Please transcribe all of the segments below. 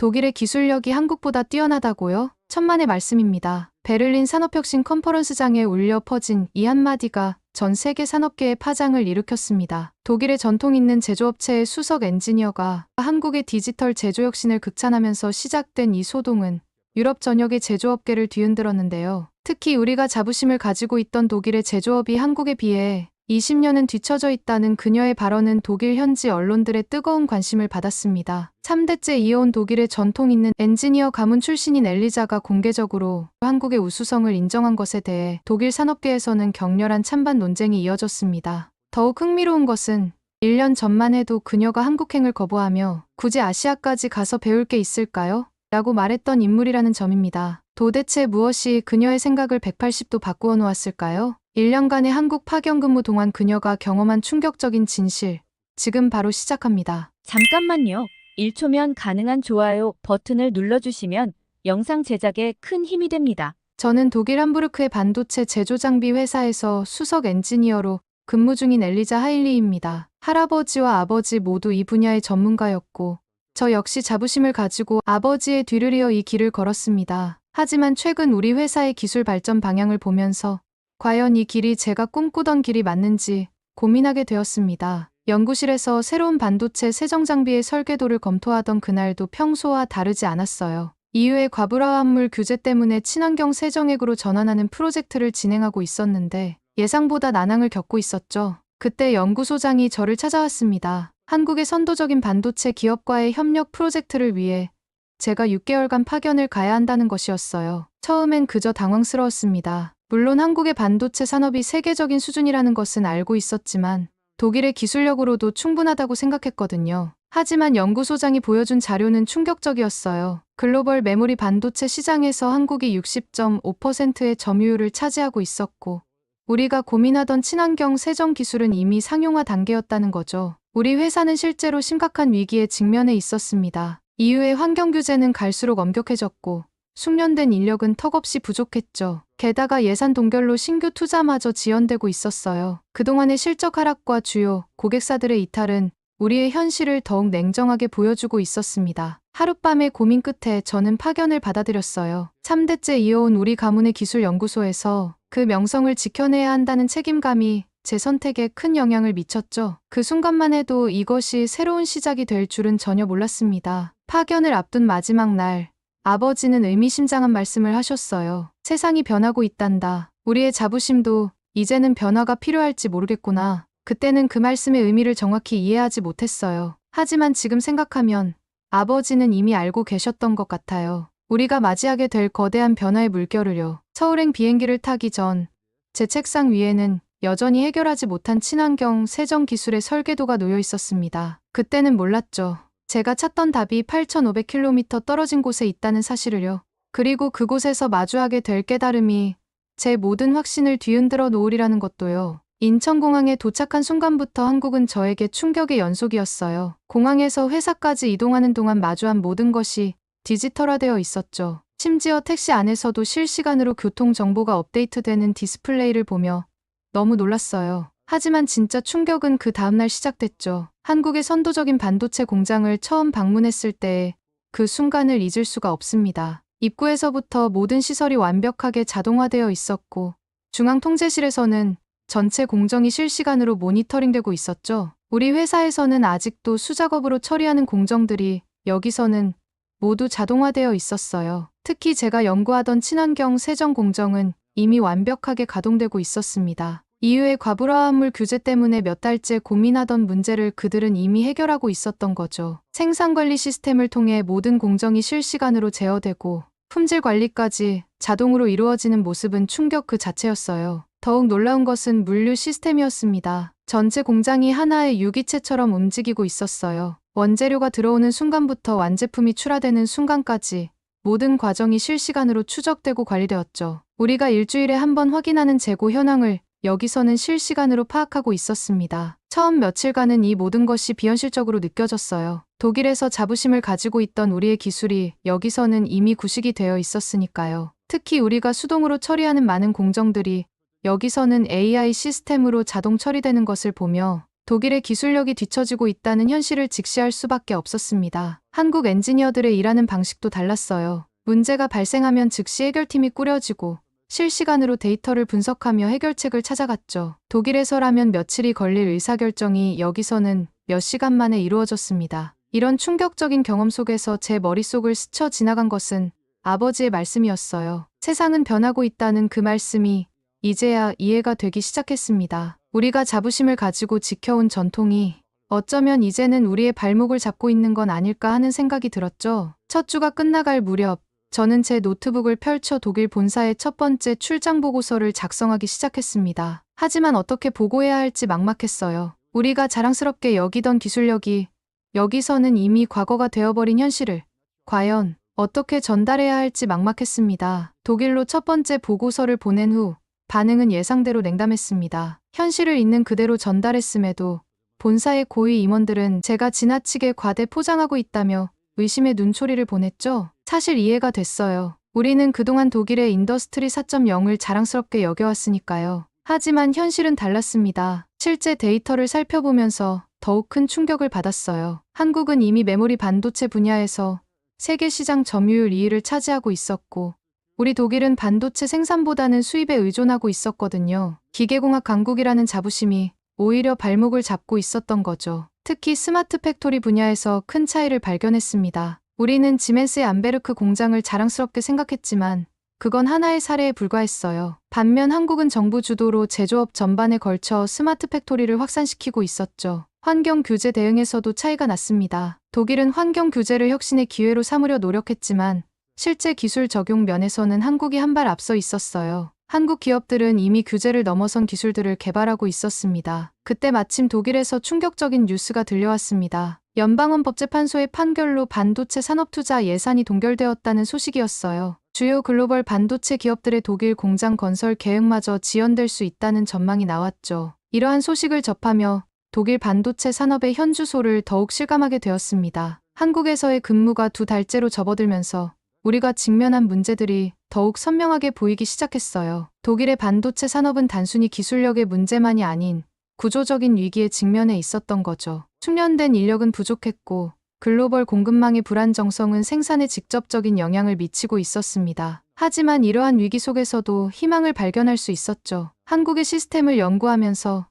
독일의 기술력이 한국보다 뛰어나다고요? 천만의 말씀입니다. 베를린 산업혁신 컨퍼런스장에 울려 퍼진 이 한마디가 전 세계 산업계에 파장을 일으켰습니다. 독일의 전통 있는 제조업체의 수석 엔지니어가 한국의 디지털 제조 혁신을 극찬하면서 시작된 이 소동은 유럽 전역의 제조업계를 뒤흔들었는데요. 특히 우리가 자부심을 가지고 있던 독일의 제조업이 한국에 비해 20년은 뒤처져 있다는 그녀의 발언은 독일 현지 언론들의 뜨거운 관심을 받았습니다. 3대째 이어온 독일의 전통 있는 엔지니어 가문 출신인 엘리자가 공개적으로 한국의 우수성을 인정한 것에 대해 독일 산업계에서는 격렬한 찬반 논쟁이 이어졌습니다. 더욱 흥미로운 것은 1년 전만 해도 그녀가 한국행을 거부하며 굳이 아시아까지 가서 배울 게 있을까요? 라고 말했던 인물이라는 점입니다. 도대체 무엇이 그녀의 생각을 180도 바꾸어 놓았을까요? 1년간의 한국 파견 근무 동안 그녀가 경험한 충격적인 진실, 지금 바로 시작합니다. 잠깐만요. 1초면 가능한 좋아요 버튼을 눌러주시면 영상 제작에 큰 힘이 됩니다. 저는 독일 함부르크의 반도체 제조 장비 회사에서 수석 엔지니어로 근무 중인 엘리자 하일리입니다. 할아버지와 아버지 모두 이 분야의 전문가였고 저 역시 자부심을 가지고 아버지의 뒤를 이어 이 길을 걸었습니다. 하지만 최근 우리 회사의 기술 발전 방향을 보면서 과연 이 길이 제가 꿈꾸던 길이 맞는지 고민하게 되었습니다. 연구실에서 새로운 반도체 세정 장비의 설계도를 검토하던 그날도 평소와 다르지 않았어요. EU의 과부하 환물 규제 때문에 친환경 세정액으로 전환하는 프로젝트를 진행하고 있었는데 예상보다 난항을 겪고 있었죠. 그때 연구소장이 저를 찾아왔습니다. 한국의 선도적인 반도체 기업과의 협력 프로젝트를 위해 제가 6개월간 파견을 가야 한다는 것이었어요. 처음엔 그저 당황스러웠습니다. 물론 한국의 반도체 산업이 세계적인 수준이라는 것은 알고 있었지만 독일의 기술력으로도 충분하다고 생각했거든요. 하지만 연구소장이 보여준 자료는 충격적이었어요. 글로벌 메모리 반도체 시장에서 한국이 60.5%의 점유율을 차지하고 있었고 우리가 고민하던 친환경 세정 기술은 이미 상용화 단계였다는 거죠. 우리 회사는 실제로 심각한 위기에 직면해 있었습니다. EU의 환경 규제는 갈수록 엄격해졌고 숙련된 인력은 턱없이 부족했죠. 게다가 예산 동결로 신규 투자마저 지연되고 있었어요. 그동안의 실적 하락과 주요 고객사들의 이탈은 우리의 현실을 더욱 냉정하게 보여주고 있었습니다. 하룻밤의 고민 끝에 저는 파견을 받아들였어요. 3대째 이어온 우리 가문의 기술연구소에서 그 명성을 지켜내야 한다는 책임감이 제 선택에 큰 영향을 미쳤죠. 그 순간만 해도 이것이 새로운 시작이 될 줄은 전혀 몰랐습니다. 파견을 앞둔 마지막 날, 아버지는 의미심장한 말씀을 하셨어요. 세상이 변하고 있단다. 우리의 자부심도 이제는 변화가 필요할지 모르겠구나. 그때는 그 말씀의 의미를 정확히 이해하지 못했어요. 하지만 지금 생각하면 아버지는 이미 알고 계셨던 것 같아요. 우리가 맞이하게 될 거대한 변화의 물결을요. 서울행 비행기를 타기 전 제 책상 위에는 여전히 해결하지 못한 친환경 세정 기술의 설계도가 놓여 있었습니다. 그때는 몰랐죠. 제가 찾던 답이 8,500km 떨어진 곳에 있다는 사실을요. 그리고 그곳에서 마주하게 될 깨달음이 제 모든 확신을 뒤흔들어 놓으리라는 것도요. 인천공항에 도착한 순간부터 한국은 저에게 충격의 연속이었어요. 공항에서 회사까지 이동하는 동안 마주한 모든 것이 디지털화되어 있었죠. 심지어 택시 안에서도 실시간으로 교통 정보가 업데이트되는 디스플레이를 보며 너무 놀랐어요. 하지만 진짜 충격은 그 다음날 시작됐죠. 한국의 선도적인 반도체 공장을 처음 방문했을 때의 그 순간을 잊을 수가 없습니다. 입구에서부터 모든 시설이 완벽하게 자동화되어 있었고 중앙통제실에서는 전체 공정이 실시간으로 모니터링되고 있었죠. 우리 회사에서는 아직도 수작업으로 처리하는 공정들이 여기서는 모두 자동화되어 있었어요. 특히 제가 연구하던 친환경 세정 공정은 이미 완벽하게 가동되고 있었습니다. EU의 과부하 환물 규제 때문에 몇 달째 고민하던 문제를 그들은 이미 해결하고 있었던 거죠. 생산관리 시스템을 통해 모든 공정이 실시간으로 제어되고 품질 관리까지 자동으로 이루어지는 모습은 충격 그 자체였어요. 더욱 놀라운 것은 물류 시스템이었습니다. 전체 공장이 하나의 유기체처럼 움직이고 있었어요. 원재료가 들어오는 순간부터 완제품이 출하되는 순간까지 모든 과정이 실시간으로 추적되고 관리되었죠. 우리가 일주일에 한 번 확인하는 재고 현황을 여기서는 실시간으로 파악하고 있었습니다. 처음 며칠간은 이 모든 것이 비현실적으로 느껴졌어요. 독일에서 자부심을 가지고 있던 우리의 기술이 여기서는 이미 구식이 되어 있었으니까요. 특히 우리가 수동으로 처리하는 많은 공정들이 여기서는 AI 시스템으로 자동 처리되는 것을 보며 독일의 기술력이 뒤처지고 있다는 현실을 직시할 수밖에 없었습니다. 한국 엔지니어들의 일하는 방식도 달랐어요. 문제가 발생하면 즉시 해결팀이 꾸려지고 실시간으로 데이터를 분석하며 해결책을 찾아갔죠. 독일에서라면 며칠이 걸릴 의사결정이 여기서는 몇 시간 만에 이루어졌습니다. 이런 충격적인 경험 속에서 제 머릿속을 스쳐 지나간 것은 아버지의 말씀이었어요. 세상은 변하고 있다는 그 말씀이 이제야 이해가 되기 시작했습니다. 우리가 자부심을 가지고 지켜온 전통이 어쩌면 이제는 우리의 발목을 잡고 있는 건 아닐까 하는 생각이 들었죠. 첫 주가 끝나갈 무렵 저는 제 노트북을 펼쳐 독일 본사의 첫 번째 출장 보고서를 작성하기 시작했습니다. 하지만 어떻게 보고해야 할지 막막했어요. 우리가 자랑스럽게 여기던 기술력이 여기서는 이미 과거가 되어버린 현실을 과연 어떻게 전달해야 할지 막막했습니다. 독일로 첫 번째 보고서를 보낸 후 반응은 예상대로 냉담했습니다. 현실을 있는 그대로 전달했음에도 본사의 고위 임원들은 제가 지나치게 과대 포장하고 있다며 의심의 눈초리를 보냈죠. 사실 이해가 됐어요. 우리는 그동안 독일의 인더스트리 4.0을 자랑스럽게 여겨왔으니까요. 하지만 현실은 달랐습니다. 실제 데이터를 살펴보면서 더욱 큰 충격을 받았어요. 한국은 이미 메모리 반도체 분야에서 세계 시장 점유율 2위를 차지하고 있었고 우리 독일은 반도체 생산보다는 수입에 의존하고 있었거든요. 기계공학 강국이라는 자부심이 오히려 발목을 잡고 있었던 거죠. 특히 스마트 팩토리 분야에서 큰 차이를 발견했습니다. 우리는 지멘스의 암베르크 공장을 자랑스럽게 생각했지만 그건 하나의 사례에 불과했어요. 반면 한국은 정부 주도로 제조업 전반에 걸쳐 스마트 팩토리를 확산시키고 있었죠. 환경 규제 대응에서도 차이가 났습니다. 독일은 환경 규제를 혁신의 기회로 삼으려 노력했지만 실제 기술 적용 면에서는 한국이 한 발 앞서 있었어요. 한국 기업들은 이미 규제를 넘어선 기술들을 개발하고 있었습니다. 그때 마침 독일에서 충격적인 뉴스가 들려왔습니다. 연방헌법재판소의 판결로 반도체 산업 투자 예산이 동결되었다는 소식이었어요. 주요 글로벌 반도체 기업들의 독일 공장 건설 계획마저 지연될 수 있다는 전망이 나왔죠. 이러한 소식을 접하며 독일 반도체 산업의 현주소를 더욱 실감하게 되었습니다. 한국에서의 근무가 2달째로 접어들면서 우리가 직면한 문제들이 더욱 선명하게 보이기 시작했어요. 독일의 반도체 산업은 단순히 기술력의 문제만이 아닌 구조적인 위기에 직면해 있었던 거죠. 숙련된 인력은 부족했고 글로벌 공급망의 불안정성은 생산에 직접적인 영향을 미치고 있었습니다. 하지만 이러한 위기 속에서도 희망을 발견할 수 있었죠. 한국의 시스템을 연구하면서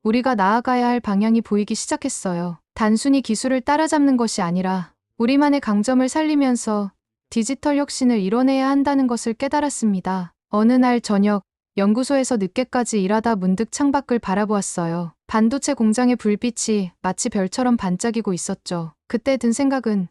우리가 나아가야 할 방향이 보이기 시작했어요. 단순히 기술을 따라잡는 것이 아니라 우리만의 강점을 살리면서 디지털 혁신을 이뤄내야 한다는 것을 깨달았습니다. 어느 날 저녁 연구소에서 늦게까지 일하다 문득 창밖을 바라보았어요. 반도체 공장의 불빛이 마치 별처럼 반짝이고 있었죠. 그때 든 생각은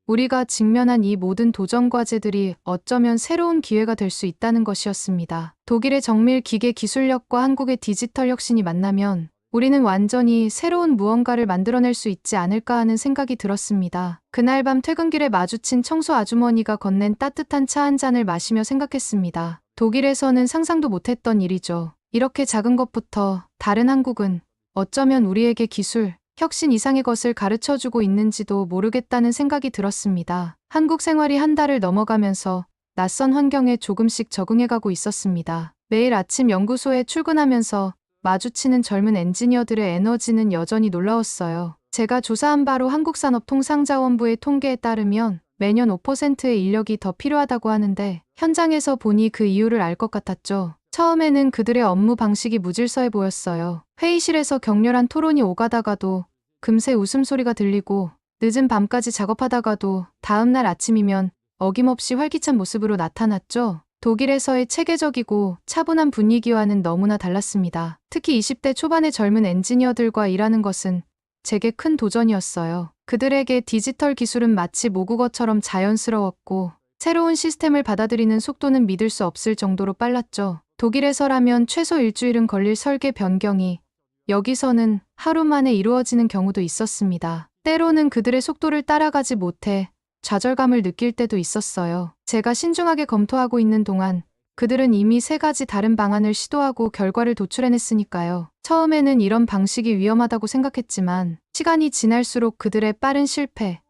우리가 직면한 이 모든 도전 과제들이 어쩌면 새로운 기회가 될 수 있다는 것이었습니다. 독일의 정밀 기계 기술력과 한국의 디지털 혁신이 만나면 우리는 완전히 새로운 무언가를 만들어낼 수 있지 않을까 하는 생각이 들었습니다. 그날 밤 퇴근길에 마주친 청소 아주머니가 건넨 따뜻한 차 한 잔을 마시며 생각했습니다. 독일에서는 상상도 못했던 일이죠. 이렇게 작은 것부터 다른 한국은 어쩌면 우리에게 기술, 혁신 이상의 것을 가르쳐주고 있는지도 모르겠다는 생각이 들었습니다. 한국 생활이 한 달을 넘어가면서 낯선 환경에 조금씩 적응해가고 있었습니다. 매일 아침 연구소에 출근하면서 마주치는 젊은 엔지니어들의 에너지는 여전히 놀라웠어요. 제가 조사한 바로 한국산업통상자원부의 통계에 따르면 매년 5%의 인력이 더 필요하다고 하는데 현장에서 보니 그 이유를 알 것 같았죠. 처음에는 그들의 업무 방식이 무질서해 보였어요. 회의실에서 격렬한 토론이 오가다가도 금세 웃음소리가 들리고 늦은 밤까지 작업하다가도 다음날 아침이면 어김없이 활기찬 모습으로 나타났죠. 독일에서의 체계적이고 차분한 분위기와는 너무나 달랐습니다. 특히 20대 초반의 젊은 엔지니어들과 일하는 것은 제게 큰 도전이었어요. 그들에게 디지털 기술은 마치 모국어처럼 자연스러웠고 새로운 시스템을 받아들이는 속도는 믿을 수 없을 정도로 빨랐죠. 독일에서라면 최소 일주일은 걸릴 설계 변경이 여기서는 하루 만에 이루어지는 경우도 있었습니다. 때로는 그들의 속도를 따라가지 못해 좌절감을 느낄 때도 있었어요. 제가 신중하게 검토하고 있는 동안 그들은 이미 3가지 다른 방안을 시도하고 결과를 도출해냈으니까요. 처음에는 이런 방식이 위험하다고 생각했지만 시간이 지날수록 그들의 빠른 실패,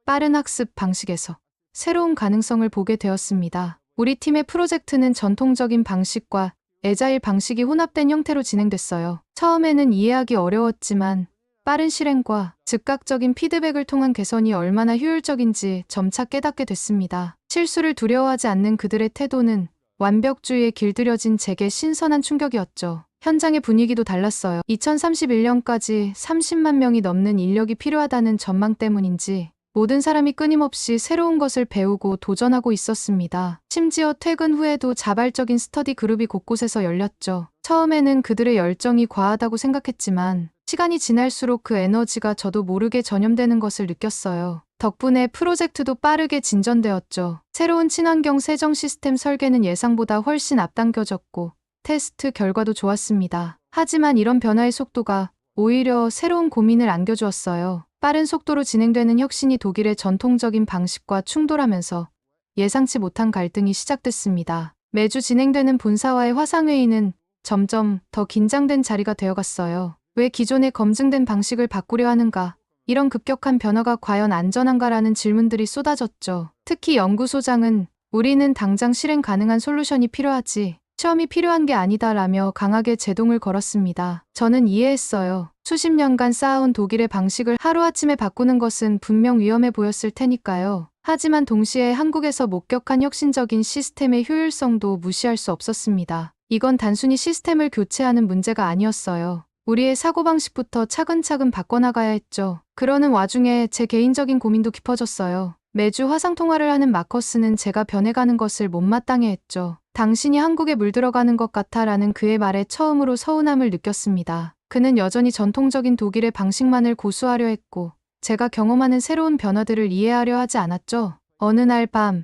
빠른 학습 방식에서 새로운 가능성을 보게 되었습니다. 우리 팀의 프로젝트는 전통적인 방식과 애자일 방식이 혼합된 형태로 진행됐어요. 처음에는 이해하기 어려웠지만 빠른 실행과 즉각적인 피드백을 통한 개선이 얼마나 효율적인지 점차 깨닫게 됐습니다. 실수를 두려워하지 않는 그들의 태도는 완벽주의에 길들여진 제게 신선한 충격이었죠. 현장의 분위기도 달랐어요. 2031년까지 30만 명이 넘는 인력이 필요하다는 전망 때문인지 모든 사람이 끊임없이 새로운 것을 배우고 도전하고 있었습니다. 심지어 퇴근 후에도 자발적인 스터디 그룹이 곳곳에서 열렸죠. 처음에는 그들의 열정이 과하다고 생각했지만 시간이 지날수록 그 에너지가 저도 모르게 전염되는 것을 느꼈어요. 덕분에 프로젝트도 빠르게 진전되었죠. 새로운 친환경 세정 시스템 설계는 예상보다 훨씬 앞당겨졌고 테스트 결과도 좋았습니다. 하지만 이런 변화의 속도가 오히려 새로운 고민을 안겨주었어요. 빠른 속도로 진행되는 혁신이 독일의 전통적인 방식과 충돌하면서 예상치 못한 갈등이 시작됐습니다. 매주 진행되는 본사와의 화상회의는 점점 더 긴장된 자리가 되어갔어요. 왜 기존의 검증된 방식을 바꾸려 하는가? 이런 급격한 변화가 과연 안전한가라는 질문들이 쏟아졌죠. 특히 연구소장은 우리는 당장 실행 가능한 솔루션이 필요하지 시험이 필요한 게 아니다라며 강하게 제동을 걸었습니다. 저는 이해했어요. 수십 년간 쌓아온 독일의 방식을 하루아침에 바꾸는 것은 분명 위험해 보였을 테니까요. 하지만 동시에 한국에서 목격한 혁신적인 시스템의 효율성도 무시할 수 없었습니다. 이건 단순히 시스템을 교체하는 문제가 아니었어요. 우리의 사고방식부터 차근차근 바꿔나가야 했죠. 그러는 와중에 제 개인적인 고민도 깊어졌어요. 매주 화상통화를 하는 마커스는 제가 변해가는 것을 못마땅해 했죠. 당신이 한국에 물들어가는 것 같아 라는 그의 말에 처음으로 서운함을 느꼈습니다. 그는 여전히 전통적인 독일의 방식만을 고수하려 했고 제가 경험하는 새로운 변화들을 이해하려 하지 않았죠. 어느 날 밤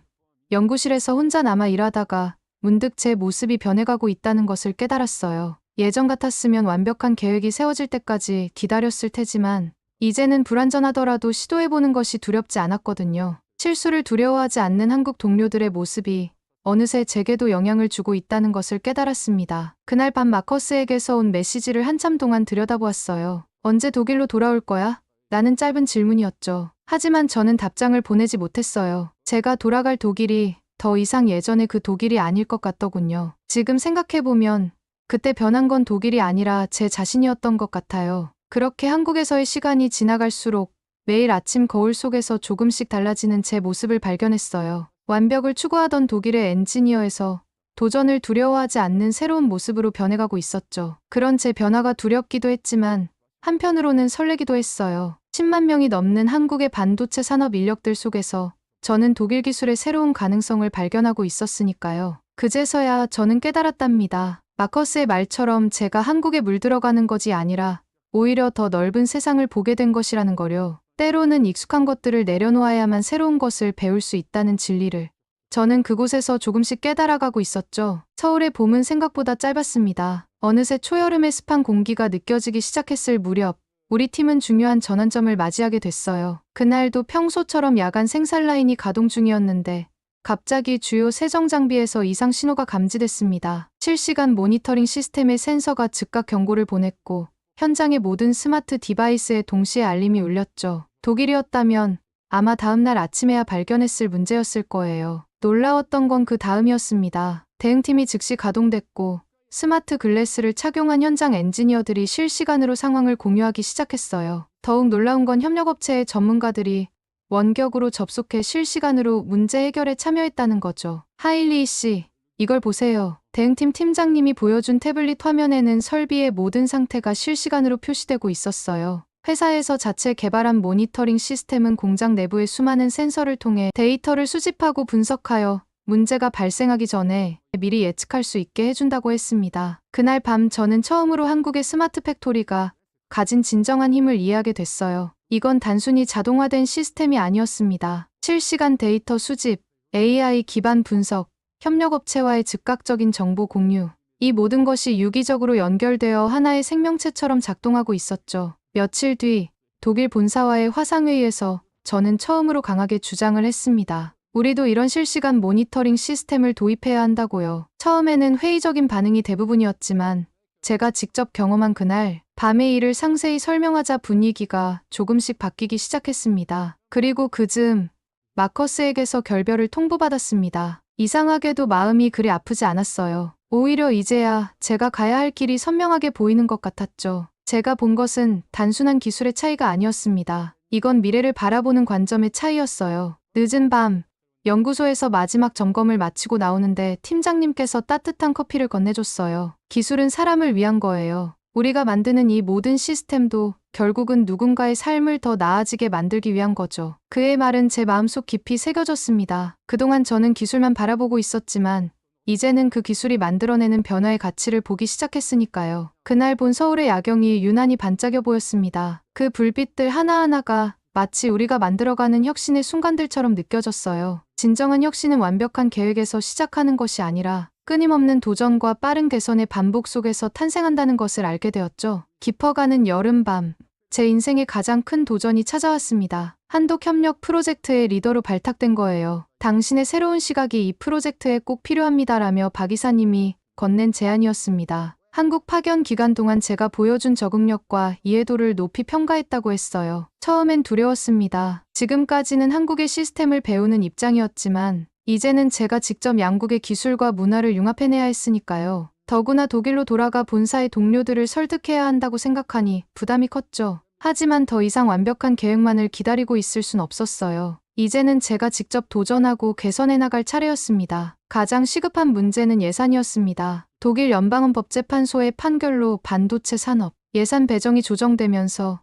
연구실에서 혼자 남아 일하다가 문득 제 모습이 변해가고 있다는 것을 깨달았어요. 예전 같았으면 완벽한 계획이 세워질 때까지 기다렸을 테지만 이제는 불완전하더라도 시도해보는 것이 두렵지 않았거든요. 실수를 두려워하지 않는 한국 동료들의 모습이 어느새 제게도 영향을 주고 있다는 것을 깨달았습니다. 그날 밤 마커스에게서 온 메시지를 한참 동안 들여다보았어요. 언제 독일로 돌아올 거야? 라는 짧은 질문이었죠. 하지만 저는 답장을 보내지 못했어요. 제가 돌아갈 독일이 더 이상 예전의 그 독일이 아닐 것 같더군요. 지금 생각해보면 그때 변한 건 독일이 아니라 제 자신이었던 것 같아요. 그렇게 한국에서의 시간이 지나갈수록 매일 아침 거울 속에서 조금씩 달라지는 제 모습을 발견했어요. 완벽을 추구하던 독일의 엔지니어에서 도전을 두려워하지 않는 새로운 모습으로 변해가고 있었죠. 그런 제 변화가 두렵기도 했지만 한편으로는 설레기도 했어요. 10만 명이 넘는 한국의 반도체 산업 인력들 속에서 저는 독일 기술의 새로운 가능성을 발견하고 있었으니까요. 그제서야 저는 깨달았답니다. 마커스의 말처럼 제가 한국에 물들어가는 것이 아니라 오히려 더 넓은 세상을 보게 된 것이라는 거요. 때로는 익숙한 것들을 내려놓아야만 새로운 것을 배울 수 있다는 진리를. 저는 그곳에서 조금씩 깨달아가고 있었죠. 서울의 봄은 생각보다 짧았습니다. 어느새 초여름의 습한 공기가 느껴지기 시작했을 무렵 우리 팀은 중요한 전환점을 맞이하게 됐어요. 그날도 평소처럼 야간 생산 라인이 가동 중이었는데 갑자기 주요 세정 장비에서 이상 신호가 감지됐습니다. 실시간 모니터링 시스템의 센서가 즉각 경고를 보냈고 현장의 모든 스마트 디바이스에 동시에 알림이 울렸죠. 독일이었다면 아마 다음날 아침에야 발견했을 문제였을 거예요. 놀라웠던 건 그 다음이었습니다. 대응팀이 즉시 가동됐고 스마트 글래스를 착용한 현장 엔지니어들이 실시간으로 상황을 공유하기 시작했어요. 더욱 놀라운 건 협력업체의 전문가들이 원격으로 접속해 실시간으로 문제 해결에 참여했다는 거죠. 하일리 씨, 이걸 보세요. 대응팀 팀장님이 보여준 태블릿 화면에는 설비의 모든 상태가 실시간으로 표시되고 있었어요. 회사에서 자체 개발한 모니터링 시스템은 공장 내부의 수많은 센서를 통해 데이터를 수집하고 분석하여 문제가 발생하기 전에 미리 예측할 수 있게 해준다고 했습니다. 그날 밤 저는 처음으로 한국의 스마트 팩토리가 가진 진정한 힘을 이해하게 됐어요. 이건 단순히 자동화된 시스템이 아니었습니다. 실시간 데이터 수집, AI 기반 분석, 협력업체와의 즉각적인 정보 공유. 이 모든 것이 유기적으로 연결되어 하나의 생명체처럼 작동하고 있었죠. 며칠 뒤 독일 본사와의 화상회의에서 저는 처음으로 강하게 주장을 했습니다. 우리도 이런 실시간 모니터링 시스템을 도입해야 한다고요. 처음에는 회의적인 반응이 대부분이었지만 제가 직접 경험한 그날 밤의 일을 상세히 설명하자 분위기가 조금씩 바뀌기 시작했습니다. 그리고 그즈음 마커스에게서 결별을 통보받았습니다. 이상하게도 마음이 그리 아프지 않았어요. 오히려 이제야 제가 가야 할 길이 선명하게 보이는 것 같았죠. 제가 본 것은 단순한 기술의 차이가 아니었습니다. 이건 미래를 바라보는 관점의 차이였어요. 늦은 밤, 연구소에서 마지막 점검을 마치고 나오는데 팀장님께서 따뜻한 커피를 건네줬어요. 기술은 사람을 위한 거예요. 우리가 만드는 이 모든 시스템도 결국은 누군가의 삶을 더 나아지게 만들기 위한 거죠. 그의 말은 제 마음속 깊이 새겨졌습니다. 그동안 저는 기술만 바라보고 있었지만 이제는 그 기술이 만들어내는 변화의 가치를 보기 시작했으니까요. 그날 본 서울의 야경이 유난히 반짝여 보였습니다. 그 불빛들 하나하나가 마치 우리가 만들어가는 혁신의 순간들처럼 느껴졌어요. 진정한 혁신은 완벽한 계획에서 시작하는 것이 아니라 끊임없는 도전과 빠른 개선의 반복 속에서 탄생한다는 것을 알게 되었죠. 깊어가는 여름밤, 제 인생의 가장 큰 도전이 찾아왔습니다. 한독협력 프로젝트의 리더로 발탁된 거예요. 당신의 새로운 시각이 이 프로젝트에 꼭 필요합니다라며 박 이사님이 건넨 제안이었습니다. 한국 파견 기간 동안 제가 보여준 적응력과 이해도를 높이 평가했다고 했어요. 처음엔 두려웠습니다. 지금까지는 한국의 시스템을 배우는 입장이었지만 이제는 제가 직접 양국의 기술과 문화를 융합해내야 했으니까요. 더구나 독일로 돌아가 본사의 동료들을 설득해야 한다고 생각하니 부담이 컸죠. 하지만 더 이상 완벽한 계획만을 기다리고 있을 순 없었어요. 이제는 제가 직접 도전하고 개선해 나갈 차례였습니다. 가장 시급한 문제는 예산이었습니다. 독일 연방헌법재판소의 판결로 반도체 산업 예산 배정이 조정되면서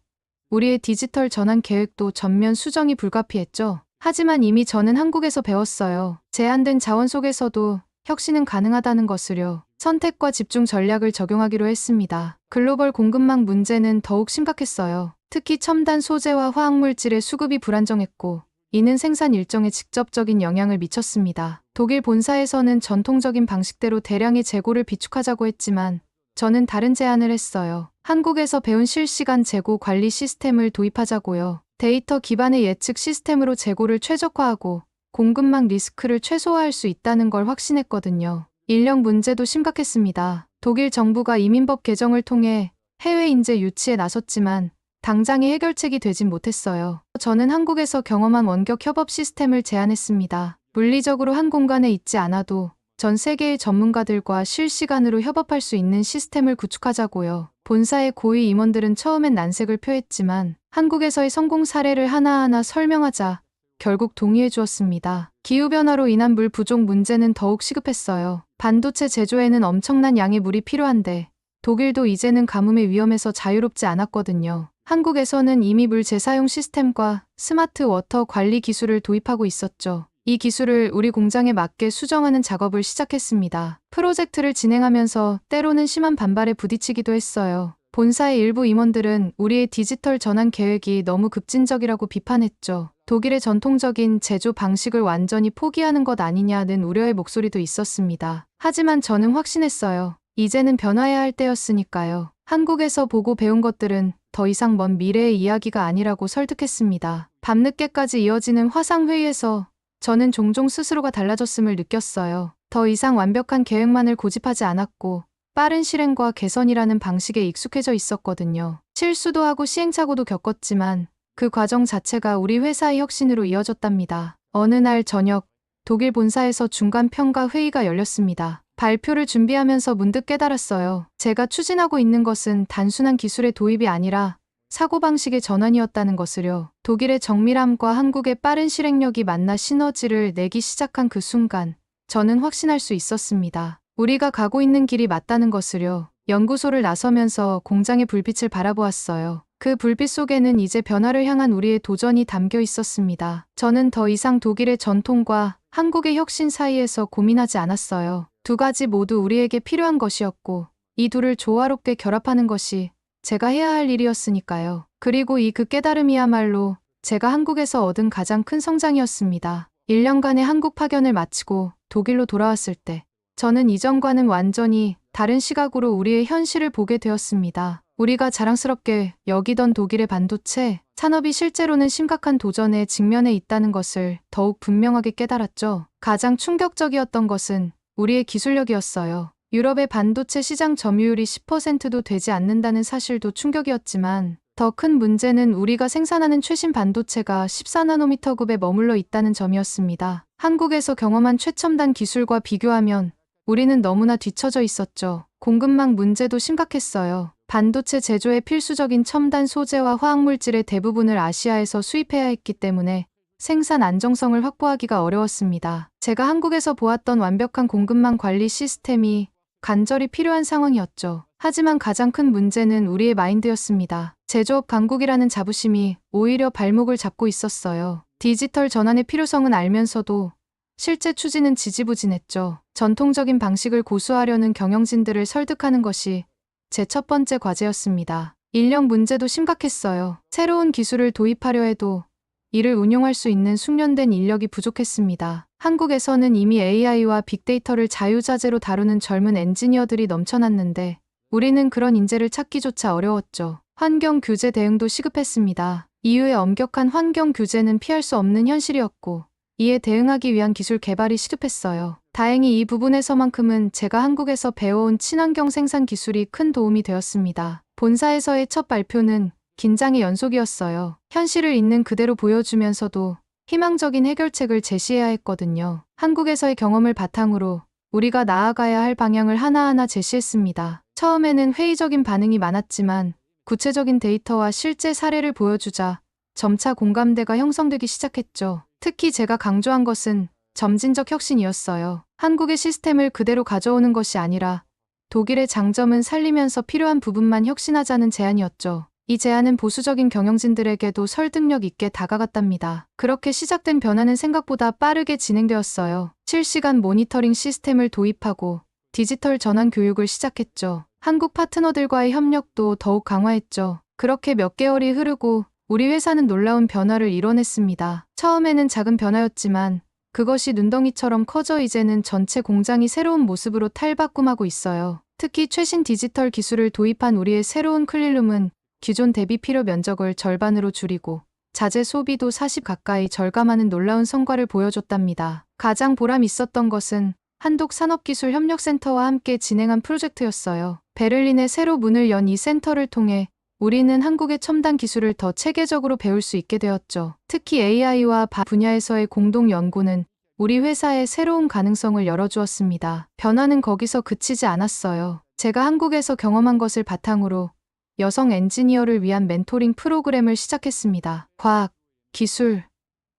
우리의 디지털 전환 계획도 전면 수정이 불가피했죠. 하지만 이미 저는 한국에서 배웠어요. 제한된 자원 속에서도 혁신은 가능하다는 것을요. 선택과 집중 전략을 적용하기로 했습니다. 글로벌 공급망 문제는 더욱 심각했어요. 특히 첨단 소재와 화학물질의 수급이 불안정했고 이는 생산 일정에 직접적인 영향을 미쳤습니다. 독일 본사에서는 전통적인 방식대로 대량의 재고를 비축하자고 했지만 저는 다른 제안을 했어요. 한국에서 배운 실시간 재고 관리 시스템을 도입하자고요. 데이터 기반의 예측 시스템으로 재고를 최적화하고 공급망 리스크를 최소화할 수 있다는 걸 확신했거든요. 인력 문제도 심각했습니다. 독일 정부가 이민법 개정을 통해 해외 인재 유치에 나섰지만 당장의 해결책이 되진 못했어요. 저는 한국에서 경험한 원격 협업 시스템을 제안했습니다. 물리적으로 한 공간에 있지 않아도 전 세계의 전문가들과 실시간으로 협업할 수 있는 시스템을 구축하자고요. 본사의 고위 임원들은 처음엔 난색을 표했지만 한국에서의 성공 사례를 하나하나 설명하자 결국 동의해 주었습니다. 기후변화로 인한 물 부족 문제는 더욱 시급했어요. 반도체 제조에는 엄청난 양의 물이 필요한데 독일도 이제는 가뭄의 위험에서 자유롭지 않았거든요. 한국에서는 이미 물 재사용 시스템과 스마트 워터 관리 기술을 도입하고 있었죠. 이 기술을 우리 공장에 맞게 수정하는 작업을 시작했습니다. 프로젝트를 진행하면서 때로는 심한 반발에 부딪히기도 했어요. 본사의 일부 임원들은 우리의 디지털 전환 계획이 너무 급진적이라고 비판했죠. 독일의 전통적인 제조 방식을 완전히 포기하는 것 아니냐는 우려의 목소리도 있었습니다. 하지만 저는 확신했어요. 이제는 변화해야 할 때였으니까요. 한국에서 보고 배운 것들은 더 이상 먼 미래의 이야기가 아니라고 설득했습니다. 밤늦게까지 이어지는 화상회의에서 저는 종종 스스로가 달라졌음을 느꼈어요. 더 이상 완벽한 계획만을 고집하지 않았고 빠른 실행과 개선이라는 방식에 익숙해져 있었거든요. 실수도 하고 시행착오도 겪었지만 그 과정 자체가 우리 회사의 혁신으로 이어졌답니다. 어느 날 저녁 독일 본사에서 중간 평가 회의가 열렸습니다. 발표를 준비하면서 문득 깨달았어요. 제가 추진하고 있는 것은 단순한 기술의 도입이 아니라 사고방식의 전환이었다는 것을요. 독일의 정밀함과 한국의 빠른 실행력이 만나 시너지를 내기 시작한 그 순간 저는 확신할 수 있었습니다. 우리가 가고 있는 길이 맞다는 것을요. 연구소를 나서면서 공장의 불빛을 바라보았어요. 그 불빛 속에는 이제 변화를 향한 우리의 도전이 담겨 있었습니다. 저는 더 이상 독일의 전통과 한국의 혁신 사이에서 고민하지 않았어요. 두 가지 모두 우리에게 필요한 것이었고 이 둘을 조화롭게 결합하는 것이 제가 해야 할 일이었으니까요. 그리고 이 그 깨달음이야말로 제가 한국에서 얻은 가장 큰 성장이었습니다. 1년간의 한국 파견을 마치고 독일로 돌아왔을 때 저는 이전과는 완전히 다른 시각으로 우리의 현실을 보게 되었습니다. 우리가 자랑스럽게 여기던 독일의 반도체 산업이 실제로는 심각한 도전에 직면해 있다는 것을 더욱 분명하게 깨달았죠. 가장 충격적이었던 것은 우리의 기술력이었어요. 유럽의 반도체 시장 점유율이 10%도 되지 않는다는 사실도 충격이었지만 더 큰 문제는 우리가 생산하는 최신 반도체가 14나노미터 급에 머물러 있다는 점이었습니다. 한국에서 경험한 최첨단 기술과 비교하면 우리는 너무나 뒤처져 있었죠. 공급망 문제도 심각했어요. 반도체 제조에 필수적인 첨단 소재와 화학물질의 대부분을 아시아에서 수입해야 했기 때문에 생산 안정성을 확보하기가 어려웠습니다. 제가 한국에서 보았던 완벽한 공급망 관리 시스템이 간절히 필요한 상황이었죠. 하지만 가장 큰 문제는 우리의 마인드였습니다. 제조업 강국이라는 자부심이 오히려 발목을 잡고 있었어요. 디지털 전환의 필요성은 알면서도 실제 추진은 지지부진했죠. 전통적인 방식을 고수하려는 경영진들을 설득하는 것이 제 첫 번째 과제였습니다. 인력 문제도 심각했어요. 새로운 기술을 도입하려 해도 이를 운용할 수 있는 숙련된 인력이 부족했습니다. 한국에서는 이미 AI와 빅데이터를 자유자재로 다루는 젊은 엔지니어들이 넘쳐났는데 우리는 그런 인재를 찾기조차 어려웠죠. 환경 규제 대응도 시급했습니다. 이후에 엄격한 환경 규제는 피할 수 없는 현실이었고 이에 대응하기 위한 기술 개발이 시급했어요. 다행히 이 부분에서만큼은 제가 한국에서 배워온 친환경 생산 기술이 큰 도움이 되었습니다. 본사에서의 첫 발표는 긴장의 연속이었어요. 현실을 있는 그대로 보여주면서도 희망적인 해결책을 제시해야 했거든요. 한국에서의 경험을 바탕으로 우리가 나아가야 할 방향을 하나하나 제시했습니다. 처음에는 회의적인 반응이 많았지만 구체적인 데이터와 실제 사례를 보여주자 점차 공감대가 형성되기 시작했죠. 특히 제가 강조한 것은 점진적 혁신이었어요. 한국의 시스템을 그대로 가져오는 것이 아니라 독일의 장점은 살리면서 필요한 부분만 혁신하자는 제안이었죠. 이 제안은 보수적인 경영진들에게도 설득력 있게 다가갔답니다. 그렇게 시작된 변화는 생각보다 빠르게 진행되었어요. 실시간 모니터링 시스템을 도입하고 디지털 전환 교육을 시작했죠. 한국 파트너들과의 협력도 더욱 강화했죠. 그렇게 몇 개월이 흐르고 우리 회사는 놀라운 변화를 이뤄냈습니다. 처음에는 작은 변화였지만 그것이 눈덩이처럼 커져 이제는 전체 공장이 새로운 모습으로 탈바꿈하고 있어요. 특히 최신 디지털 기술을 도입한 우리의 새로운 클린룸은 기존 대비 필요 면적을 절반으로 줄이고 자재 소비도 40 가까이 절감하는 놀라운 성과를 보여줬답니다. 가장 보람 있었던 것은 한독산업기술협력센터와 함께 진행한 프로젝트였어요. 베를린에 새로 문을 연 이 센터를 통해 우리는 한국의 첨단 기술을 더 체계적으로 배울 수 있게 되었죠. 특히 AI와 분야에서의 공동 연구는 우리 회사에 새로운 가능성을 열어주었습니다. 변화는 거기서 그치지 않았어요. 제가 한국에서 경험한 것을 바탕으로 여성 엔지니어를 위한 멘토링 프로그램을 시작했습니다. 과학, 기술,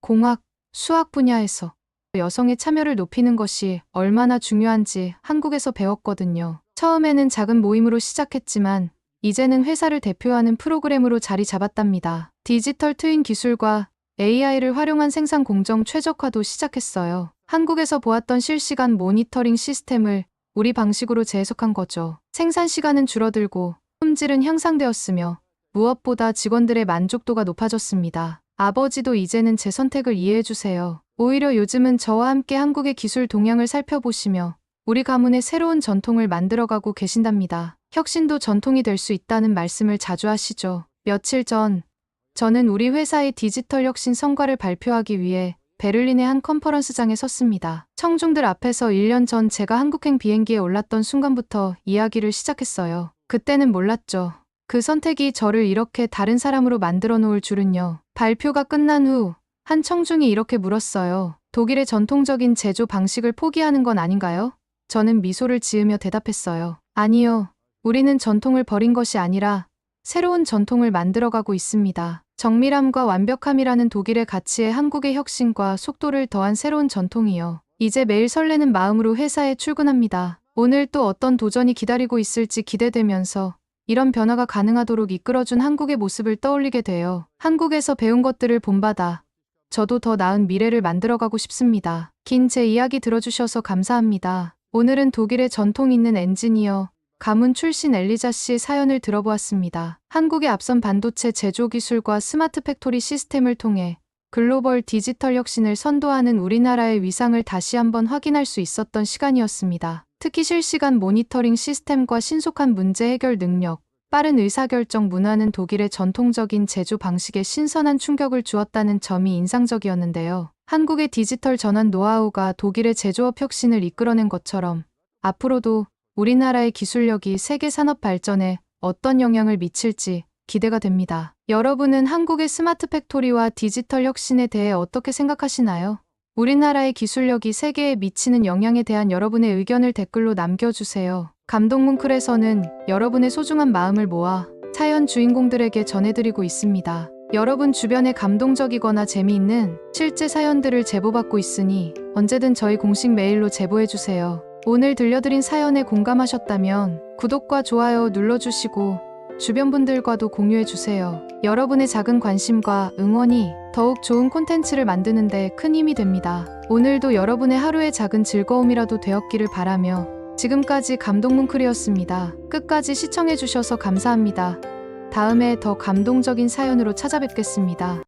공학, 수학 분야에서 여성의 참여를 높이는 것이 얼마나 중요한지 한국에서 배웠거든요. 처음에는 작은 모임으로 시작했지만 이제는 회사를 대표하는 프로그램으로 자리 잡았답니다. 디지털 트윈 기술과 AI를 활용한 생산 공정 최적화도 시작했어요. 한국에서 보았던 실시간 모니터링 시스템을 우리 방식으로 재해석한 거죠. 생산 시간은 줄어들고 품질은 향상되었으며 무엇보다 직원들의 만족도가 높아졌습니다. 아버지도 이제는 제 선택을 이해해주세요. 오히려 요즘은 저와 함께 한국의 기술 동향을 살펴보시며 우리 가문의 새로운 전통을 만들어가고 계신답니다. 혁신도 전통이 될 수 있다는 말씀을 자주 하시죠. 며칠 전 저는 우리 회사의 디지털 혁신 성과를 발표하기 위해 베를린의 한 컨퍼런스장에 섰습니다. 청중들 앞에서 1년 전 제가 한국행 비행기에 올랐던 순간부터 이야기를 시작했어요. 그때는 몰랐죠. 그 선택이 저를 이렇게 다른 사람으로 만들어 놓을 줄은요. 발표가 끝난 후 한 청중이 이렇게 물었어요. 독일의 전통적인 제조 방식을 포기하는 건 아닌가요? 저는 미소를 지으며 대답했어요. 아니요. 우리는 전통을 버린 것이 아니라 새로운 전통을 만들어가고 있습니다. 정밀함과 완벽함이라는 독일의 가치에 한국의 혁신과 속도를 더한 새로운 전통이요. 이제 매일 설레는 마음으로 회사에 출근합니다. 오늘 또 어떤 도전이 기다리고 있을지 기대되면서 이런 변화가 가능하도록 이끌어준 한국의 모습을 떠올리게 돼요. 한국에서 배운 것들을 본받아 저도 더 나은 미래를 만들어가고 싶습니다. 긴 제 이야기 들어주셔서 감사합니다. 오늘은 독일의 전통 있는 엔지니어, 가문 출신 엘리자 씨의 사연을 들어보았습니다. 한국의 앞선 반도체 제조 기술과 스마트 팩토리 시스템을 통해 글로벌 디지털 혁신을 선도하는 우리나라의 위상을 다시 한번 확인할 수 있었던 시간이었습니다. 특히 실시간 모니터링 시스템과 신속한 문제 해결 능력, 빠른 의사결정 문화는 독일의 전통적인 제조 방식에 신선한 충격을 주었다는 점이 인상적이었는데요. 한국의 디지털 전환 노하우가 독일의 제조업 혁신을 이끌어낸 것처럼 앞으로도 우리나라의 기술력이 세계 산업 발전에 어떤 영향을 미칠지 기대가 됩니다. 여러분은 한국의 스마트 팩토리와 디지털 혁신에 대해 어떻게 생각하시나요? 우리나라의 기술력이 세계에 미치는 영향에 대한 여러분의 의견을 댓글로 남겨주세요. 감동뭉클에서는 여러분의 소중한 마음을 모아 사연 주인공들에게 전해드리고 있습니다. 여러분 주변에 감동적이거나 재미있는 실제 사연들을 제보받고 있으니 언제든 저희 공식 메일로 제보해주세요. 오늘 들려드린 사연에 공감하셨다면 구독과 좋아요 눌러주시고 주변 분들과도 공유해주세요. 여러분의 작은 관심과 응원이 더욱 좋은 콘텐츠를 만드는데 큰 힘이 됩니다. 오늘도 여러분의 하루의 작은 즐거움이라도 되었기를 바라며 지금까지 감동뭉클이었습니다. 끝까지 시청해주셔서 감사합니다. 다음에 더 감동적인 사연으로 찾아뵙겠습니다.